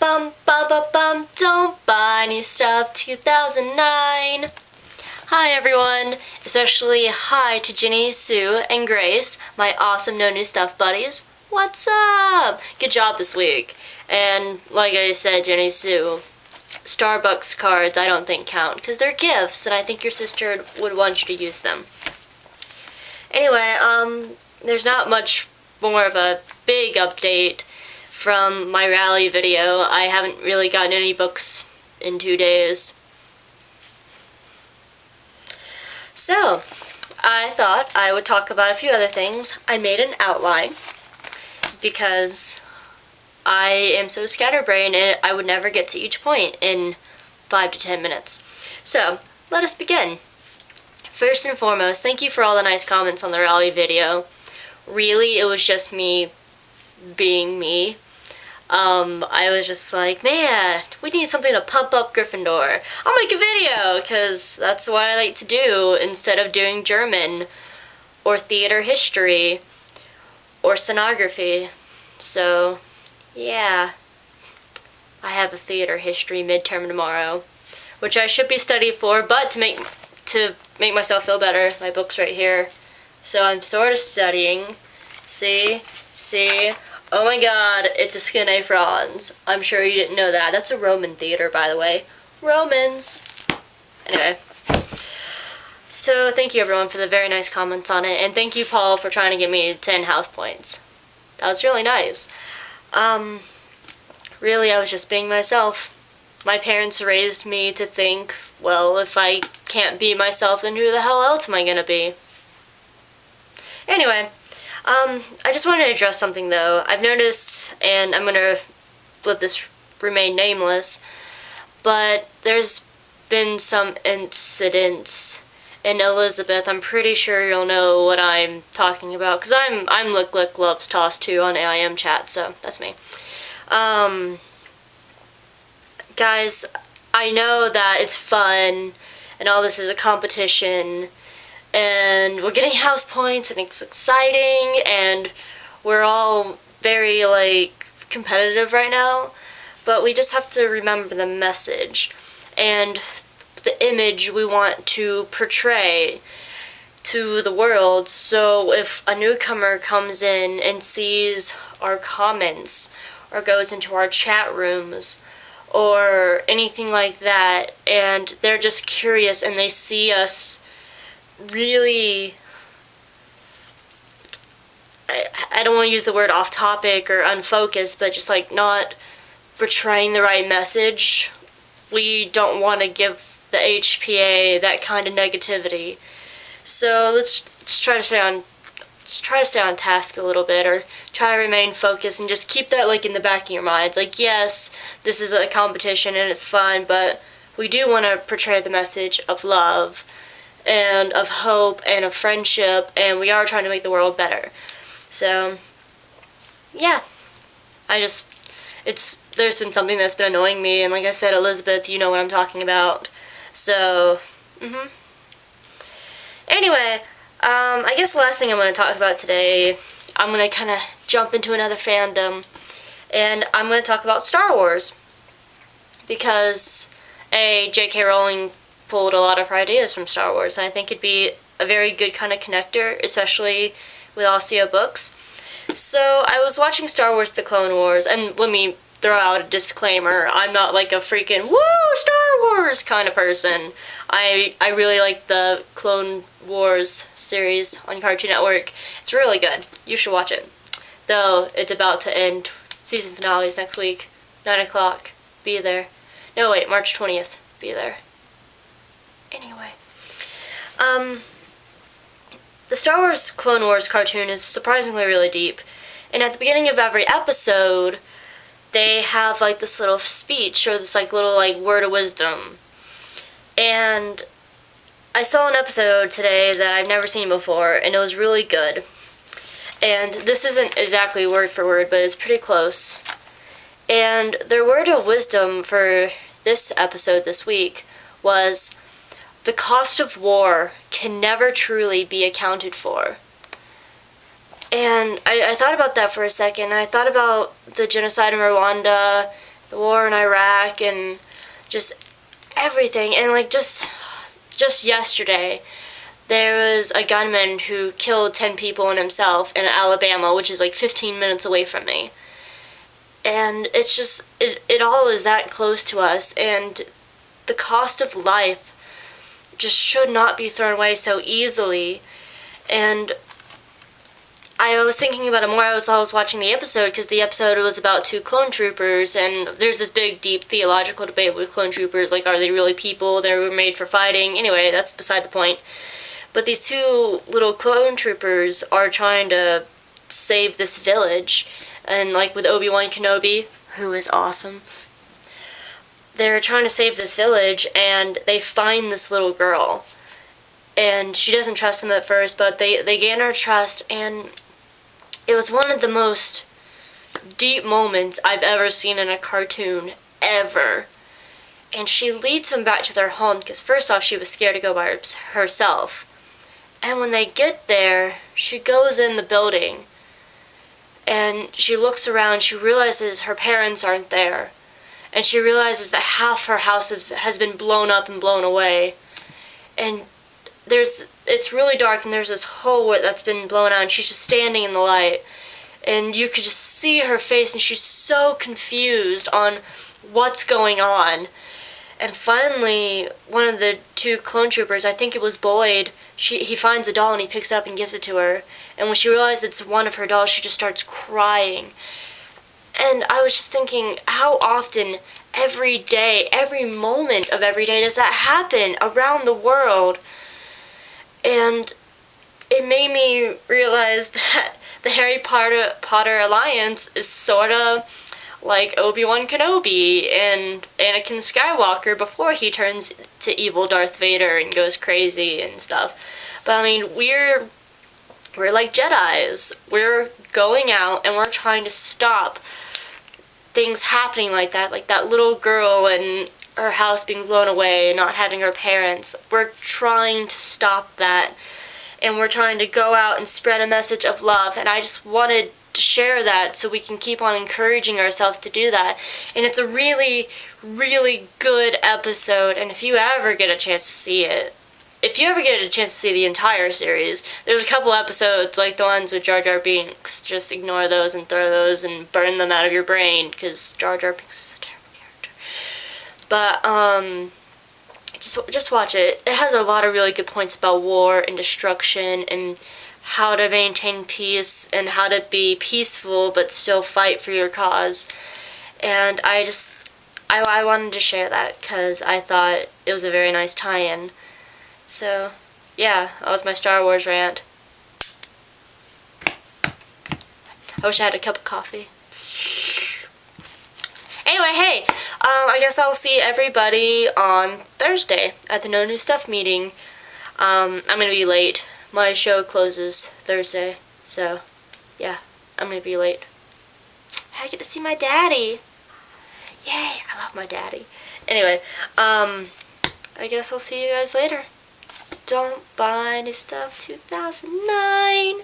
bum bum bum bum. Don't buy new stuff 2009. Hi everyone, especially hi to Ginny, Sue, and Grace, my awesome no new stuff buddies. What's up? Good job this week. And like I said, Ginny, Sue, Starbucks cards I don't think count because they're gifts, and I think your sister would want you to use them. Anyway, there's not much more of a big update from my rally video. I haven't really gotten any books in 2 days. So, I thought I would talk about a few other things. I made an outline because I am so scatterbrained and I would never get to each point in 5 to 10 minutes. So, let us begin. First and foremost, thank you for all the nice comments on the rally video. Really, it was just me being me. I was just like, man, we need something to pump up Gryffindor. I'll make a video, because that's what I like to do instead of doing German or theater history or scenography. So, yeah. I have a theater history midterm tomorrow, which I should be studying for, but to make myself feel better, my book's right here. So I'm sort of studying. See? Oh my god, it's a Skin A Franz. I'm sure you didn't know that. That's a Roman theater, by the way. Romans. Anyway. So thank you everyone for the very nice comments on it, and thank you Paul for trying to give me 10 house points. That was really nice. Really, I was just being myself. My parents raised me to think, well, if I can't be myself, then who the hell else am I gonna be? Anyway, I just wanted to address something though. I've noticed, and I'm gonna let this remain nameless, but there's been some incidents in Elizabeth. I'm pretty sure you'll know what I'm talking about, because I'm Lick Lick Loves Toss 2 on AIM chat, so that's me. Guys, I know that it's fun, and all this is a competition, and we're getting house points, and it's exciting, and we're all very, like, competitive right now, but we just have to remember the message, and the image we want to portray to the world. So if a newcomer comes in and sees our comments, or goes into our chat rooms, or anything like that, and they're just curious and they see us really, I don't want to use the word off topic or unfocused, but just like not portraying the right message, we don't want to give the HPA that kind of negativity. So let's just try to stay on task a little bit, or try to remain focused and just keep that like in the back of your minds. Like, yes, this is a competition and it's fun, but we do want to portray the message of love and of hope and of friendship, and we are trying to make the world better. So, yeah. There's been something that's been annoying me, and like I said, Elizabeth, you know what I'm talking about. So, Anyway, I guess the last thing I'm going to talk about today, I'm going to kind of jump into another fandom, and I'm going to talk about Star Wars, because J.K. Rowling pulled a lot of her ideas from Star Wars, and I think it'd be a very good kind of connector, especially with AccioBooks. So I was watching Star Wars The Clone Wars, and let me throw out a disclaimer, I'm not like a freaking woo Star Wars kind of person. I really like the Clone Wars series on Cartoon Network. It's really good. You should watch it. Though it's about to end. Season finale's next week. 9 o'clock. Be there. No, wait, March 20th. Be there. Anyway. The Star Wars Clone Wars cartoon is surprisingly really deep. And at the beginning of every episode, they have like this little speech, or this like little like word of wisdom. And I saw an episode today that I've never seen before, and it was really good. And this isn't exactly word for word, but it's pretty close. And their word of wisdom for this episode this week was, the cost of war can never truly be accounted for. And I thought about that for a second. I thought about the genocide in Rwanda, the war in Iraq and just everything. And like just yesterday, there was a gunman who killed 10 people and himself in Alabama, which is like 15 minutes away from me. And it's just, it all is that close to us, and the cost of life just should not be thrown away so easily. And I was thinking about it more as I was watching the episode, because the episode was about 2 clone troopers, and there's this big, deep theological debate with clone troopers, like, are they really people? They were made for fighting. Anyway, that's beside the point. But these 2 little clone troopers are trying to save this village, and like with Obi-Wan Kenobi, who is awesome, they're trying to save this village, and they find this little girl, and she doesn't trust them at first, but they gain her trust, and it was one of the most deep moments I've ever seen in a cartoon, ever. And she leads them back to their home, because first off, she was scared to go by herself. And when they get there, she goes in the building, and she looks around, she realizes her parents aren't there, and she realizes that half her house has been blown up and blown away. And it's really dark, and there's this hole that's been blown out, and she's just standing in the light, and you could just see her face, and she's so confused on what's going on. And finally, one of the 2 clone troopers, I think it was Boyd, he finds a doll and he picks it up and gives it to her. And when she realizes it's one of her dolls, she just starts crying. And I was just thinking, how often, every day, every moment of every day does that happen around the world? And it made me realize that the Harry Potter Alliance is sort of like Obi-Wan Kenobi and Anakin Skywalker before he turns to evil Darth Vader and goes crazy and stuff. But I mean, we're like Jedis. We're going out and we're trying to stop things happening like that little girl and her house being blown away and not having her parents. We're trying to stop that, and we're trying to go out and spread a message of love, and I just wanted to share that so we can keep on encouraging ourselves to do that. And it's a really, really good episode, and if you ever get a chance to see it, if you ever get a chance to see the entire series, there's a couple episodes like the ones with Jar Jar Binks. Just ignore those and throw those and burn them out of your brain, because Jar Jar Binks is a terrible character. But just watch it. It has a lot of really good points about war and destruction and how to maintain peace and how to be peaceful but still fight for your cause. And I wanted to share that because I thought it was a very nice tie-in. So, yeah, that was my Star Wars rant. I wish I had a cup of coffee. Anyway, hey, I guess I'll see everybody on Thursday at the No New Stuff meeting. I'm gonna be late. My show closes Thursday, so yeah, I'm gonna be late. I get to see my daddy. Yay, I love my daddy. Anyway, I guess I'll see you guys later. Don't buy new stuff 2009.